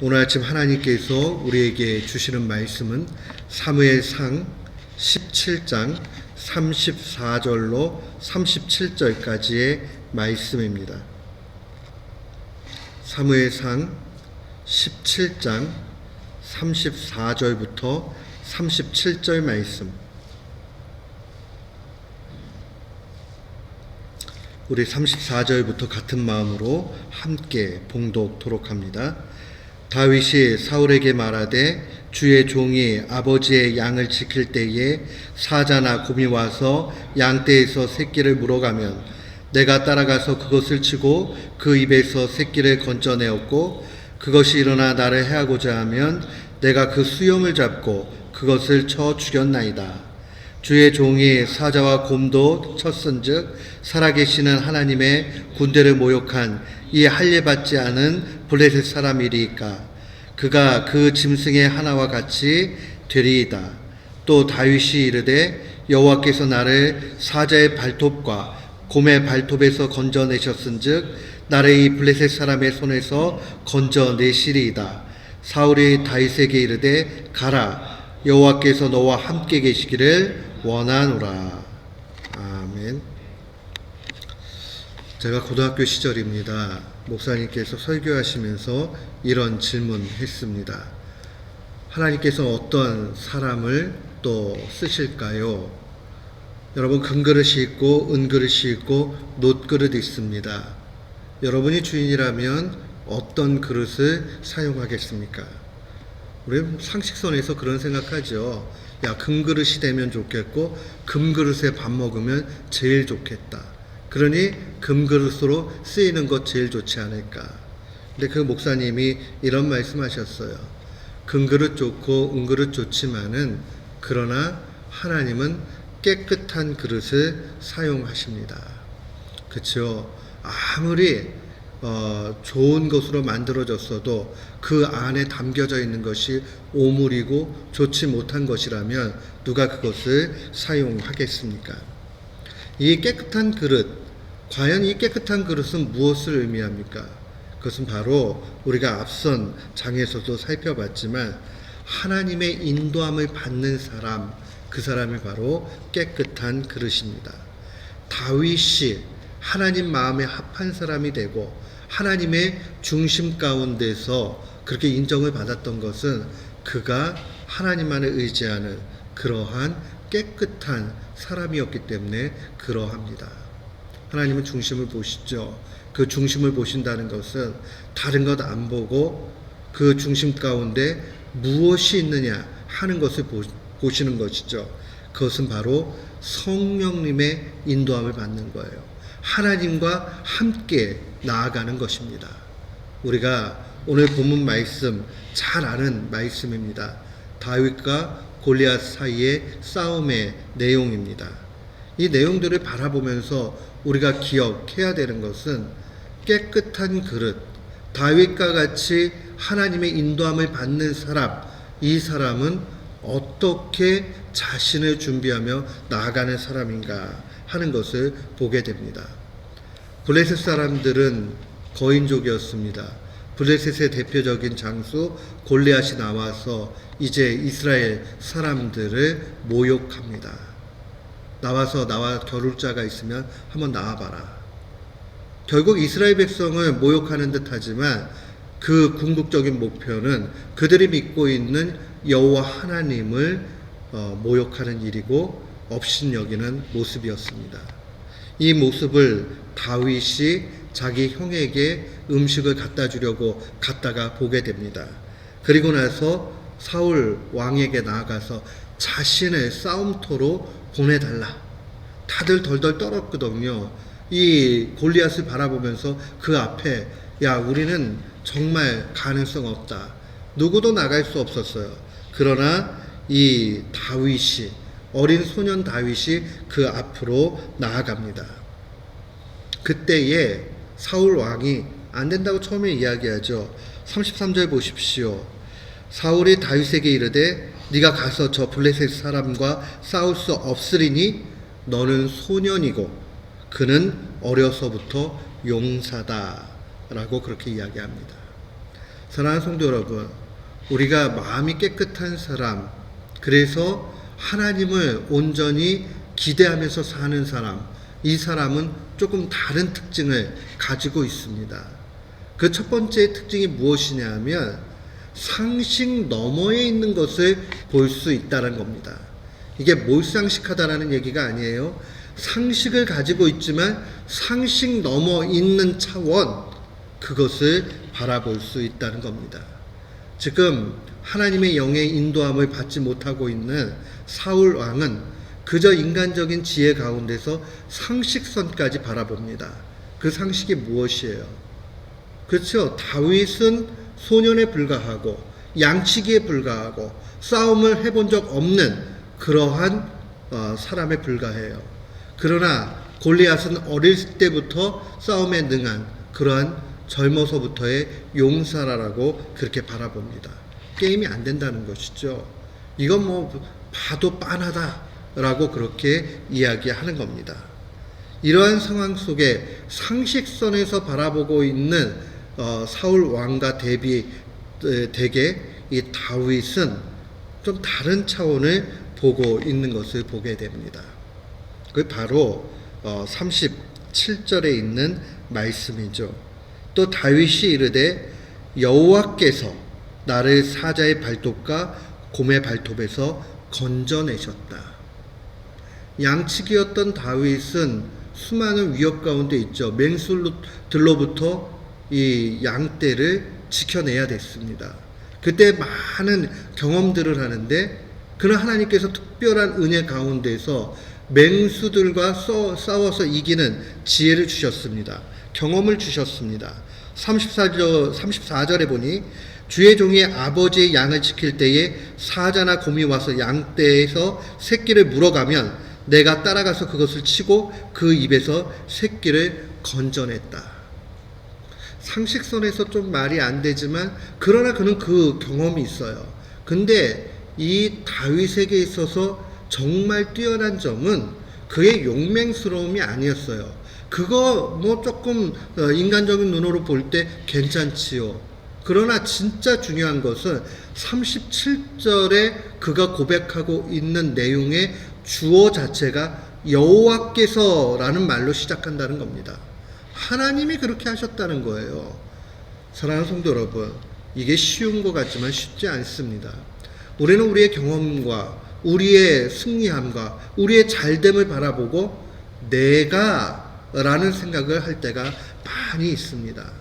오늘 아침 하나님께서 우리에게 주시는 말씀은 사무엘상 17장 34절로 37절까지의 말씀입니다. 사무엘상 17장 34절부터 37절 말씀. 우리 34절부터 같은 마음으로 함께 봉독토록 합니다. 다윗이 사울에게 말하되 주의 종이 아버지의 양을 지킬 때에 사자나 곰이 와서 양떼에서 새끼를 물어가면 내가 따라가서 그것을 치고 그 입에서 새끼를 건져내었고 그것이 일어나 나를 해하고자 하면 내가 그 수염을 잡고 그것을 쳐 죽였나이다. 주의 종이 사자와 곰도 쳤은즉 살아계시는 하나님의 군대를 모욕한 이 할례받지 않은 블레셋 사람이리이까 그가 그 짐승의 하나와 같이 되리이다. 또 다윗이 이르되 여호와께서 나를 사자의 발톱과 곰의 발톱에서 건져내셨은즉 나를 이 블레셋 사람의 손에서 건져내시리이다. 사울이 다윗에게 이르되 가라, 여호와께서 너와 함께 계시기를 원하노라. 아멘. 제가 고등학교 시절입니다. 목사님께서 설교하시면서 이런 질문했습니다. 하나님께서 어떤 사람을 또 쓰실까요? 여러분, 금그릇이 있고 은그릇이 있고 놋그릇이 있습니다. 여러분이 주인이라면 어떤 그릇을 사용하겠습니까? 우리 상식선에서 그런 생각하죠. 야, 금그릇이 되면 좋겠고 금그릇에 밥 먹으면 제일 좋겠다. 그러니 금그릇으로 쓰이는 것 제일 좋지 않을까. 근데 그 목사님이 이런 말씀하셨어요. 금그릇 좋고 은그릇 좋지만은 그러나 하나님은 깨끗한 그릇을 사용하십니다. 그렇죠? 아무리 좋은 것으로 만들어졌어도 그 안에 담겨져 있는 것이 오물이고 좋지 못한 것이라면 누가 그것을 사용하겠습니까? 이 깨끗한 그릇, 과연 이 깨끗한 그릇은 무엇을 의미합니까? 그것은 바로 우리가 앞선 장에서도 살펴봤지만 하나님의 인도함을 받는 사람, 그 사람이 바로 깨끗한 그릇입니다. 다윗이 하나님 마음에 합한 사람이 되고 하나님의 중심 가운데서 그렇게 인정을 받았던 것은 그가 하나님만을 의지하는 그러한 깨끗한 사람이었기 때문에 그러합니다. 하나님은 중심을 보시죠. 그 중심을 보신다는 것은 다른 것 안 보고 그 중심 가운데 무엇이 있느냐 하는 것을 보시는 것이죠. 그것은 바로 성령님의 인도함을 받는 거예요. 하나님과 함께 나아가는 것입니다. 우리가 오늘 본문 말씀 잘 아는 말씀입니다. 다윗과 골리앗 사이의 싸움의 내용입니다. 이 내용들을 바라보면서 우리가 기억해야 되는 것은 깨끗한 그릇, 다윗과 같이 하나님의 인도함을 받는 사람, 이 사람은 어떻게 자신을 준비하며 나아가는 사람인가 하는 것을 보게 됩니다. 블레셋 사람들은 거인족이었습니다. 블레셋의 대표적인 장수 골리앗이 나와서 이제 이스라엘 사람들을 모욕합니다. 나와서 나와 겨룰 자가 있으면 한번 나와봐라. 결국 이스라엘 백성을 모욕하는 듯 하지만 그 궁극적인 목표는 그들이 믿고 있는 여호와 하나님을 모욕하는 일이고 업신여기는 모습이었습니다. 이 모습을 다윗이 자기 형에게 음식을 갖다 주려고 갔다가 보게 됩니다. 그리고 나서 사울 왕에게 나아가서 자신을 싸움터로 보내달라. 다들 덜덜 떨었거든요. 이 골리앗을 바라보면서 그 앞에 야, 우리는 정말 가능성 없다. 누구도 나갈 수 없었어요. 그러나 이 다윗이, 어린 소년 다윗이 그 앞으로 나아갑니다. 그때에 사울 왕이 안 된다고 처음에 이야기하죠. 33절 보십시오. 사울이 다윗에게 이르되 네가 가서 저 블레셋 사람과 싸울 수 없으리니 너는 소년이고 그는 어려서부터 용사다 라고 그렇게 이야기합니다. 사랑하는 성도 여러분, 우리가 마음이 깨끗한 사람, 그래서 하나님을 온전히 기대하면서 사는 사람, 이 사람은 조금 다른 특징을 가지고 있습니다. 그 첫 번째 특징이 무엇이냐 하면 상식 너머에 있는 것을 볼 수 있다는 겁니다. 이게 몰상식하다라는 얘기가 아니에요. 상식을 가지고 있지만 상식 넘어 있는 차원, 그것을 바라볼 수 있다는 겁니다. 지금 하나님의 영의 인도함을 받지 못하고 있는 사울 왕은 그저 인간적인 지혜 가운데서 상식선까지 바라봅니다. 그 상식이 무엇이에요? 그렇죠. 다윗은 소년에 불과하고 양치기에 불과하고 싸움을 해본 적 없는 그러한 사람에 불과해요. 그러나 골리앗은 어릴 때부터 싸움에 능한 그러한 젊어서부터의 용사라고 그렇게 바라봅니다. 게임이 안 된다는 것이죠. 이건 뭐 봐도 빤하다라고 그렇게 이야기하는 겁니다. 이러한 상황 속에 상식선에서 바라보고 있는 사울 왕과 대개 이 다윗은 좀 다른 차원을 보고 있는 것을 보게 됩니다. 그게 바로 37절에 있는 말씀이죠. 또 다윗이 이르되 여호와께서 나를 사자의 발톱과 곰의 발톱에서 건져내셨다. 양치기였던 다윗은 수많은 위협 가운데 있죠. 맹수들로부터 이 양떼를 지켜내야 됐습니다. 그때 많은 경험들을 하는데 그러나 하나님께서 특별한 은혜 가운데서 맹수들과 싸워서 이기는 지혜를 주셨습니다. 경험을 주셨습니다. 34절에 보니 주의 종이 아버지의 양을 지킬 때에 사자나 곰이 와서 양떼에서 새끼를 물어가면 내가 따라가서 그것을 치고 그 입에서 새끼를 건져냈다. 상식선에서 좀 말이 안 되지만 그러나 그는 그 경험이 있어요. 근데 이 다윗에게 있어서 정말 뛰어난 점은 그의 용맹스러움이 아니었어요. 그거 뭐 조금 인간적인 눈으로 볼 때 괜찮지요. 그러나 진짜 중요한 것은 37절에 그가 고백하고 있는 내용의 주어 자체가 여호와께서라는 말로 시작한다는 겁니다. 하나님이 그렇게 하셨다는 거예요. 사랑하는 성도 여러분, 이게 쉬운 것 같지만 쉽지 않습니다. 우리는 우리의 경험과 우리의 승리함과 우리의 잘됨을 바라보고 내가 라는 생각을 할 때가 많이 있습니다.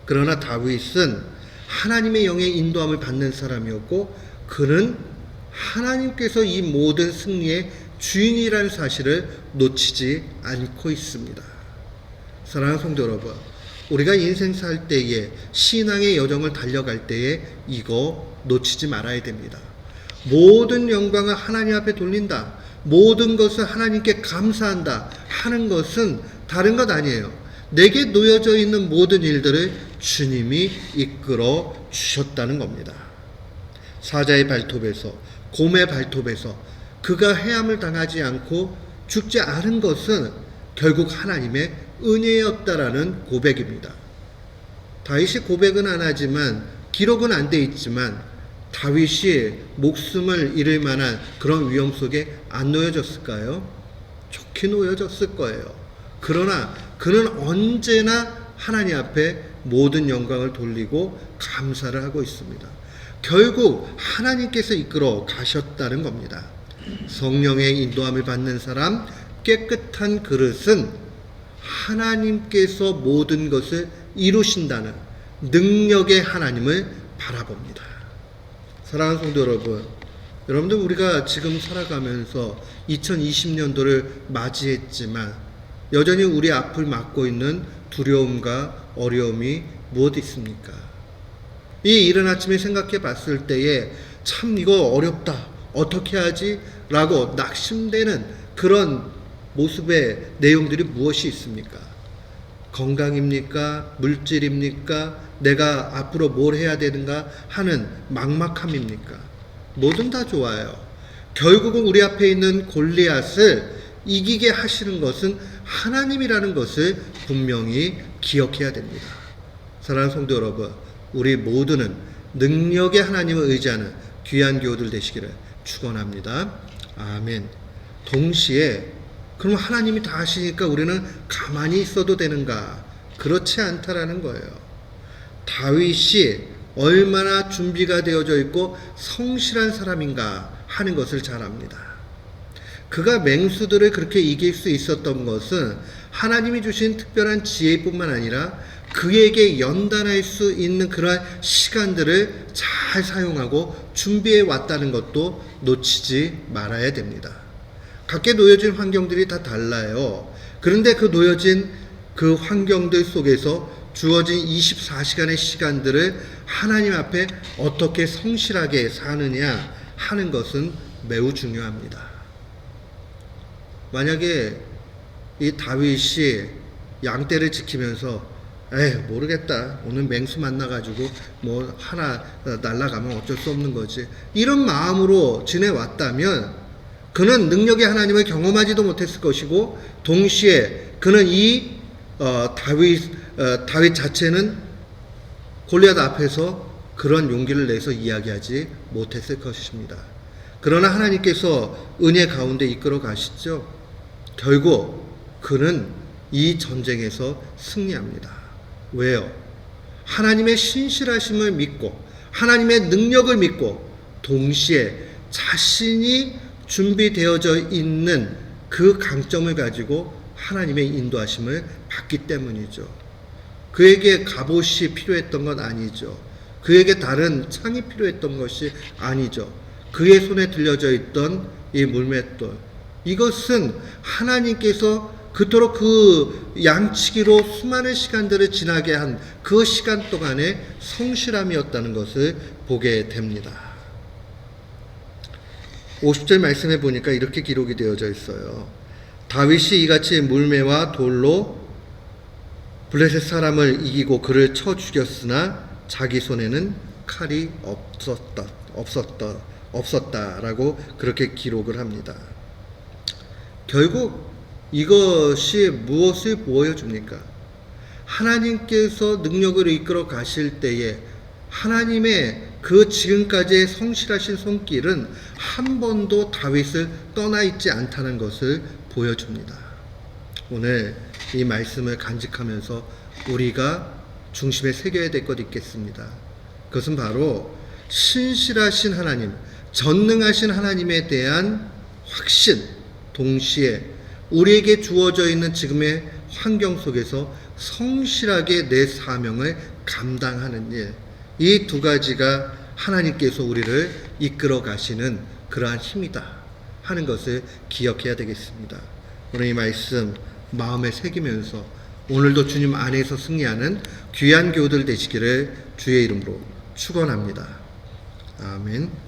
그러나 다윗은 하나님의 영의 인도함을 받는 사람이었고 그는 하나님께서 이 모든 승리의 주인이라는 사실을 놓치지 않고 있습니다. 사랑하는 성도 여러분, 우리가 인생 살 때에 신앙의 여정을 달려갈 때에 이거 놓치지 말아야 됩니다. 모든 영광을 하나님 앞에 돌린다. 모든 것을 하나님께 감사한다 하는 것은 다른 것 아니에요. 내게 놓여져 있는 모든 일들을 주님이 이끌어 주셨다는 겁니다. 사자의 발톱에서, 곰의 발톱에서 그가 해함을 당하지 않고 죽지 않은 것은 결국 하나님의 은혜였다라는 고백입니다. 다윗이 고백은 안 하지만 기록은 안 돼 있지만 다윗이 목숨을 잃을 만한 그런 위험 속에 안 놓여졌을까요? 좋게 놓여졌을 거예요. 그러나 그는 언제나 하나님 앞에 모든 영광을 돌리고 감사를 하고 있습니다. 결국 하나님께서 이끌어 가셨다는 겁니다. 성령의 인도함을 받는 사람, 깨끗한 그릇은 하나님께서 모든 것을 이루신다는 능력의 하나님을 바라봅니다. 사랑하는 성도 여러분, 여러분들 우리가 지금 살아가면서 2020년도를 맞이했지만 여전히 우리 앞을 막고 있는 두려움과 어려움이 무엇 있습니까? 이 이른 아침에 생각해 봤을 때에 참 이거 어렵다, 어떻게 하지? 라고 낙심되는 그런 모습의 내용들이 무엇이 있습니까? 건강입니까? 물질입니까? 내가 앞으로 뭘 해야 되는가 하는 막막함입니까? 뭐든 다 좋아요. 결국은 우리 앞에 있는 골리앗을 이기게 하시는 것은 하나님이라는 것을 분명히 기억해야 됩니다. 사랑하는 성도 여러분, 우리 모두는 능력의 하나님을 의지하는 귀한 교우들 되시기를 축원합니다. 아멘. 동시에 그럼 하나님이 다 하시니까 우리는 가만히 있어도 되는가? 그렇지 않다라는 거예요. 다윗이 얼마나 준비가 되어져 있고 성실한 사람인가 하는 것을 잘 압니다. 그가 맹수들을 그렇게 이길 수 있었던 것은 하나님이 주신 특별한 지혜뿐만 아니라 그에게 연단할 수 있는 그러한 시간들을 잘 사용하고 준비해 왔다는 것도 놓치지 말아야 됩니다. 각계 놓여진 환경들이 다 달라요. 그런데 그 놓여진 그 환경들 속에서 주어진 24시간의 시간들을 하나님 앞에 어떻게 성실하게 사느냐 하는 것은 매우 중요합니다. 만약에 이 다윗이 양떼를 지키면서 모르겠다. 오늘 맹수 만나가지고 뭐 하나 날아가면 어쩔 수 없는 거지. 이런 마음으로 지내왔다면 그는 능력의 하나님을 경험하지도 못했을 것이고 동시에 그는 이 다윗 자체는 골리앗 앞에서 그런 용기를 내서 이야기하지 못했을 것입니다. 그러나 하나님께서 은혜 가운데 이끌어 가시죠. 결국 그는 이 전쟁에서 승리합니다. 왜요? 하나님의 신실하심을 믿고 하나님의 능력을 믿고 동시에 자신이 준비되어져 있는 그 강점을 가지고 하나님의 인도하심을 받기 때문이죠. 그에게 갑옷이 필요했던 건 아니죠. 그에게 다른 창이 필요했던 것이 아니죠. 그의 손에 들려져 있던 이 물맷돌, 이것은 하나님께서 그토록 그 양치기로 수많은 시간들을 지나게 한 그 시간 동안의 성실함이었다는 것을 보게 됩니다. 50절 말씀해 보니까 이렇게 기록이 되어져 있어요. 다윗이 이같이 물매와 돌로 블레셋 사람을 이기고 그를 쳐 죽였으나 자기 손에는 칼이 없었다라고 그렇게 기록을 합니다. 결국 이것이 무엇을 보여줍니까? 하나님께서 능력을 이끌어 가실 때에 하나님의 그 지금까지의 성실하신 손길은 한 번도 다윗을 떠나 있지 않다는 것을 보여줍니다. 오늘 이 말씀을 간직하면서 우리가 중심에 새겨야 될 것 있겠습니다. 그것은 바로 신실하신 하나님, 전능하신 하나님에 대한 확신, 동시에 우리에게 주어져 있는 지금의 환경 속에서 성실하게 내 사명을 감당하는 일, 이 두 가지가 하나님께서 우리를 이끌어 가시는 그러한 힘이다 하는 것을 기억해야 되겠습니다. 오늘 이 말씀 마음에 새기면서 오늘도 주님 안에서 승리하는 귀한 교우들 되시기를 주의 이름으로 축원합니다. 아멘.